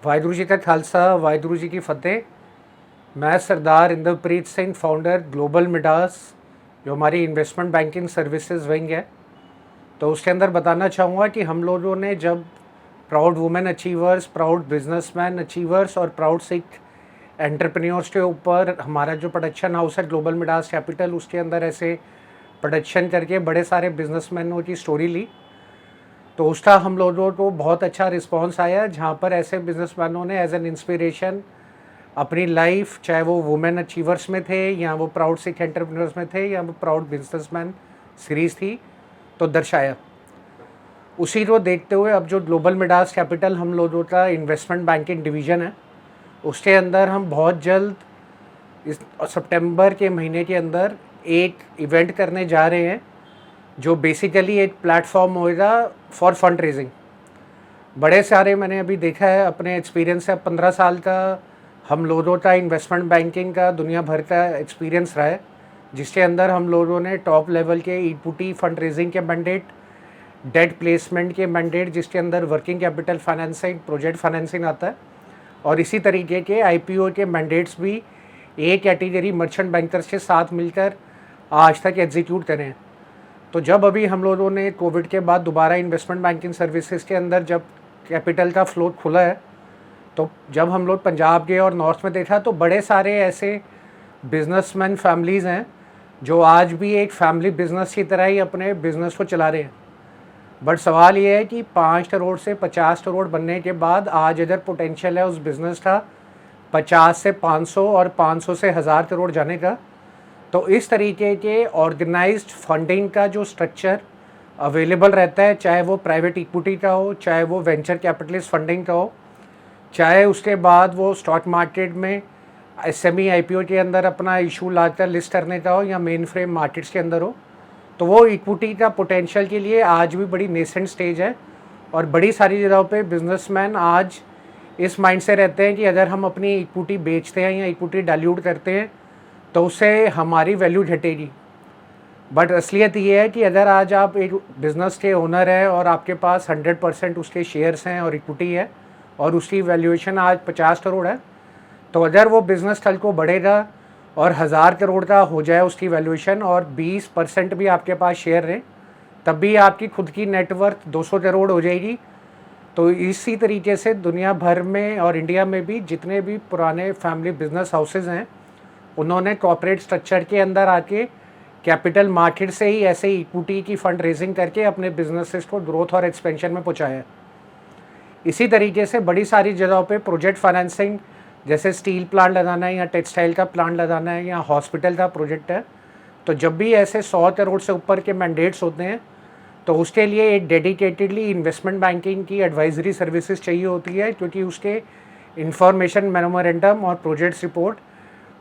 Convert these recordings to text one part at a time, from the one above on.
वाहिगुरु जी का खालसा, वाहिगुरु जी की फ़तेह। मैं Sardar Indrapreet Singh, founder Global Midas, जो हमारी इन्वेस्टमेंट बैंकिंग सर्विसेज विंग है। तो उसके अंदर बताना चाहूँगा कि हम लोगों ने जब proud women achievers, proud businessman achievers और प्राउड सिख एंटरप्रेन्योर्स के ऊपर हमारा जो प्रोडक्शन हाउस है ग्लोबल मिडास कैपिटल, उसके अंदर ऐसे प्रोडक्शन करके बड़े सारे बिजनेसमैनों की स्टोरी ली, तो उसका हम लोगों को बहुत अच्छा रिस्पांस आया, जहाँ पर ऐसे बिजनेसमैनों ने एज एन इंस्पिरेशन अपनी लाइफ, चाहे वो वुमेन अचीवर्स में थे या वो प्राउड सिख एंटरप्रेन्योर्स में थे या वो प्राउड बिजनेसमैन सीरीज़ थी, तो दर्शाया। उसी को देखते हुए अब जो ग्लोबल मिडास कैपिटल हम लोगों का इन्वेस्टमेंट बैंकिंग डिवीज़न है, उसके अंदर हम बहुत जल्द इस सितंबर के महीने के अंदर एक इवेंट करने जा रहे हैं, जो बेसिकली एक प्लेटफॉर्म होगा फॉर फंड रेजिंग। बड़े सारे मैंने अभी देखा है अपने एक्सपीरियंस से, 15 साल का हम लोगों का इन्वेस्टमेंट बैंकिंग का दुनिया भर का एक्सपीरियंस रहा है, जिसके अंदर हम लोगों ने टॉप लेवल के इक्विटी फंड रेजिंग के मैंडेट, डेट प्लेसमेंट के मैंडेट, जिसके अंदर working capital financing, project financing आता है, और इसी तरीके के आईपीओ के मैंडेट्स भी एक कैटेगरी मर्चेंट बैंकर्स के साथ मिलकर आज तक एग्जीक्यूट करें हैं। तो जब अभी हम लोगों ने कोविड के बाद दोबारा इन्वेस्टमेंट बैंकिंग सर्विसेज के अंदर जब कैपिटल का फ्लो खुला है, तो जब हम लोग पंजाब गए और नॉर्थ में देखा, तो बड़े सारे ऐसे बिजनेसमैन फैमिलीज़ हैं जो आज भी एक फैमिली बिजनेस की तरह ही अपने बिजनेस को चला रहे हैं। बट सवाल ये है कि 5 करोड़ से 50 करोड़ बनने के बाद आज इधर पोटेंशियल है उस बिज़नेस का 50 से 500 और 500 से 1000 करोड़ जाने का। तो इस तरीके के ऑर्गेनाइज्ड फंडिंग का जो स्ट्रक्चर अवेलेबल रहता है, चाहे वो प्राइवेट इक्विटी का हो, चाहे वो वेंचर कैपिटलिस्ट फंडिंग का हो, चाहे उसके बाद वो स्टॉक मार्केट में एसएमई आईपीओ के अंदर अपना इशू लाकर लिस्ट करने का हो या मेन फ्रेम मार्केट्स के अंदर हो, तो वो इक्विटी का पोटेंशियल के लिए आज भी बड़ी नेसेंट स्टेज है। और बड़ी सारी जगहों पे बिजनेसमैन आज इस माइंड से रहते हैं कि अगर हम अपनी इक्विटी बेचते हैं या इक्विटी डाइल्यूट करते हैं तो उससे हमारी वैल्यू घटेगी। बट असलियत ये है कि अगर आज आप एक बिज़नेस के ओनर हैं और आपके पास 100% उसके शेयर्स हैं और इक्विटी है और उसकी वैल्यूएशन आज 50 करोड़ है, तो अगर वो बिज़नेस कल को बढ़ेगा और 1000 करोड़ का हो जाए उसकी वैल्यूएशन और 20% भी आपके पास शेयर रहे, तब भी आपकी खुद की नेटवर्थ 200 करोड़ हो जाएगी। तो इसी तरीके से दुनिया भर में और इंडिया में भी जितने भी पुराने फैमिली बिजनेस हाउसेज हैं, उन्होंने कॉर्पोरेट स्ट्रक्चर के अंदर आके कैपिटल मार्केट से ही ऐसे इक्विटी की फंड रेजिंग करके अपने बिजनेसेस को ग्रोथ और एक्सपेंशन में पहुंचाया। इसी तरीके से बड़ी सारी जगहों पे प्रोजेक्ट फाइनेंसिंग, जैसे स्टील प्लांट लगाना है या टेक्सटाइल का प्लांट लगाना है या हॉस्पिटल का प्रोजेक्ट है, तो जब भी ऐसे 100 करोड़ से ऊपर के मैंडेट्स होते हैं, तो उसके लिए एक डेडिकेटेडली इन्वेस्टमेंट बैंकिंग की एडवाइजरी सर्विसेज चाहिए होती है, क्योंकि उसके इंफॉर्मेशन मेमोरेंडम और प्रोजेक्ट रिपोर्ट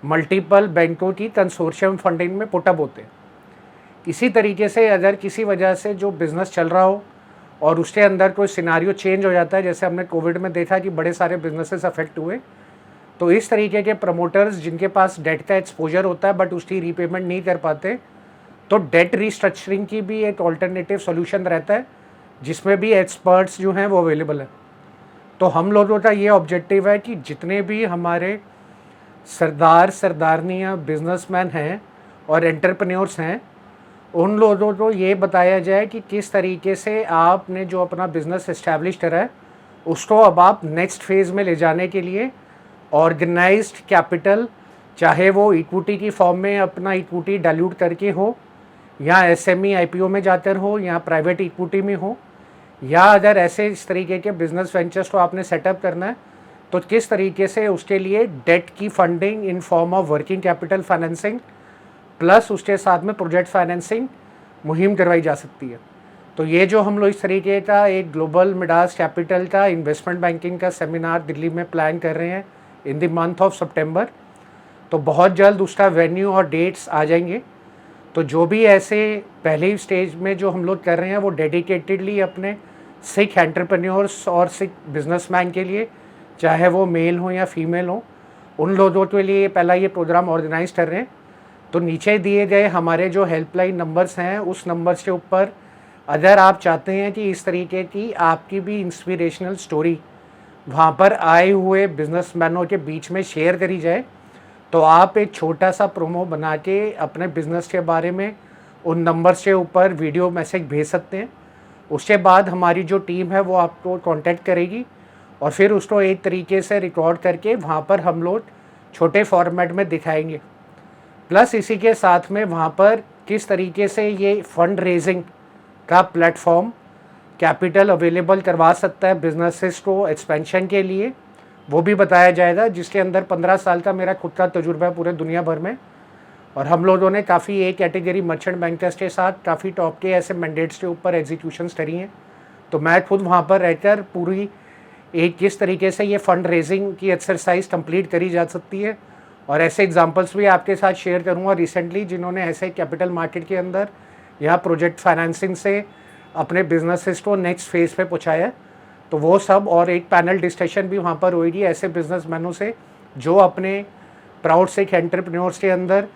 मल्टीपल बैंकों की कंसोर्शियम फंडिंग में पुटअप होते हैं। इसी तरीके से अगर किसी वजह से जो बिज़नेस चल रहा हो और उसके अंदर कोई सिनारियो चेंज हो जाता है, जैसे हमने कोविड में देखा कि बड़े सारे बिजनेसेस अफेक्ट हुए, तो इस तरीके के प्रमोटर्स जिनके पास डेट का एक्सपोजर होता है बट उसकी रीपेमेंट नहीं कर पाते, तो डेट रीस्ट्रक्चरिंग की भी एक ऑल्टरनेटिव सोल्यूशन रहता है, जिसमें भी एक्सपर्ट्स जो हैं वो अवेलेबल है। तो हम लोगों का ये ऑब्जेक्टिव है कि जितने भी हमारे सरदार सरदारनियाँ बिजनेसमैन हैं और एंटरप्रेन्योर्स हैं, उन लोगों को ये बताया जाए कि किस तरीके से आपने जो अपना बिज़नेस इस्टेब्लिश करा है उसको अब आप नेक्स्ट फेज़ में ले जाने के लिए ऑर्गेनाइज्ड कैपिटल, चाहे वो इक्विटी की फॉर्म में अपना इक्विटी डाइल्यूट करके हो या एसएमई आईपीओ में जाकर हो या प्राइवेट इक्विटी में हो, या अगर ऐसे इस तरीके के बिजनेस वेंचर्स को आपने सेटअप करना है, तो किस तरीके से उसके लिए डेट की funding in form of working capital financing plus उसके साथ में प्रोजेक्ट फाइनेंसिंग मुहिम करवाई जा सकती है। तो ये जो हम लोग इस तरीके का एक ग्लोबल मिडास कैपिटल का इन्वेस्टमेंट बैंकिंग का सेमिनार दिल्ली में प्लान कर रहे हैं इन द मंथ ऑफ सितंबर, तो बहुत जल्द उसका वेन्यू और डेट्स आ जाएंगे। तो जो भी ऐसे पहले स्टेज में जो हम लोग कर रहे हैं वो डेडिकेटेडली अपने सिख एंटरप्रेन्योर्स और सिख बिजनेसमैन के लिए, चाहे वो मेल हो या फीमेल हो, उन लोगों के लिए पहला ये प्रोग्राम ऑर्गेनाइज कर रहे हैं। तो नीचे दिए गए हमारे जो हेल्पलाइन नंबर्स हैं, उस नंबर्स के ऊपर अगर आप चाहते हैं कि इस तरीके की आपकी भी इंस्पिरेशनल स्टोरी वहाँ पर आए हुए बिजनेसमैनों के बीच में शेयर करी जाए, तो आप एक छोटा सा प्रोमो बना के अपने बिज़नेस के बारे में उन नंबर्स के ऊपर वीडियो मैसेज भेज सकते हैं। उसके बाद हमारी जो टीम है वो आपको कांटेक्ट करेगी और फिर उसको एक तरीके से रिकॉर्ड करके वहाँ पर हम लोग छोटे फॉर्मेट में दिखाएंगे। प्लस इसी के साथ में वहाँ पर किस तरीके से ये फंड रेजिंग का प्लेटफॉर्म कैपिटल अवेलेबल करवा सकता है बिजनेसेस को एक्सपेंशन के लिए, वो भी बताया जाएगा, जिसके अंदर 15 साल का मेरा खुद का तजुर्बा है पूरे दुनिया भर में। और हम लोगों ने काफ़ी ए कैटेगरी मर्चेंट बैंकर्स के साथ काफ़ी टॉप के ऐसे मैंडेट्स के ऊपर एग्जीक्यूशंस करी हैं। तो मैं खुद वहाँ पर रहकर पूरी एक किस तरीके से ये फंड रेजिंग की एक्सरसाइज कंप्लीट करी जा सकती है और ऐसे एग्जांपल्स भी आपके साथ शेयर करूँगा रिसेंटली, जिन्होंने ऐसे कैपिटल मार्केट के अंदर या प्रोजेक्ट फाइनेंसिंग से अपने बिजनेसेस को नेक्स्ट फेज पे पहुँचाया। तो वो सब और एक पैनल डिस्कशन भी वहाँ पर होगी ऐसे बिजनेसमैनों से जो अपने प्राउड से एंटरप्रेन्योर्स के अंदर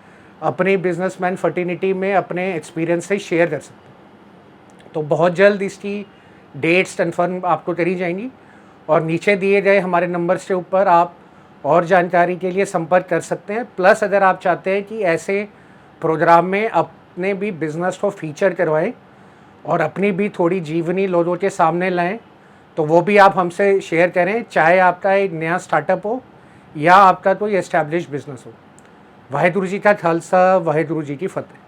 अपनी बिजनेसमैन फर्टिनिटी में अपने एक्सपीरियंस से शेयर कर सकते हैं। तो बहुत जल्द इसकी डेट्स कन्फर्म आपको करी जाएंगी और नीचे दिए गए हमारे नंबर्स के ऊपर आप और जानकारी के लिए संपर्क कर सकते हैं। प्लस अगर आप चाहते हैं कि ऐसे प्रोग्राम में अपने भी बिज़नेस को फीचर करवाएं और अपनी भी थोड़ी जीवनी लोगों के सामने लाएं, तो वो भी आप हमसे शेयर करें, चाहे आपका एक नया स्टार्टअप हो या आपका कोई एस्टैब्लिश बिजनेस हो। वाहेगुरु जी का खालसा, वाहेगुरु जी की फतेह।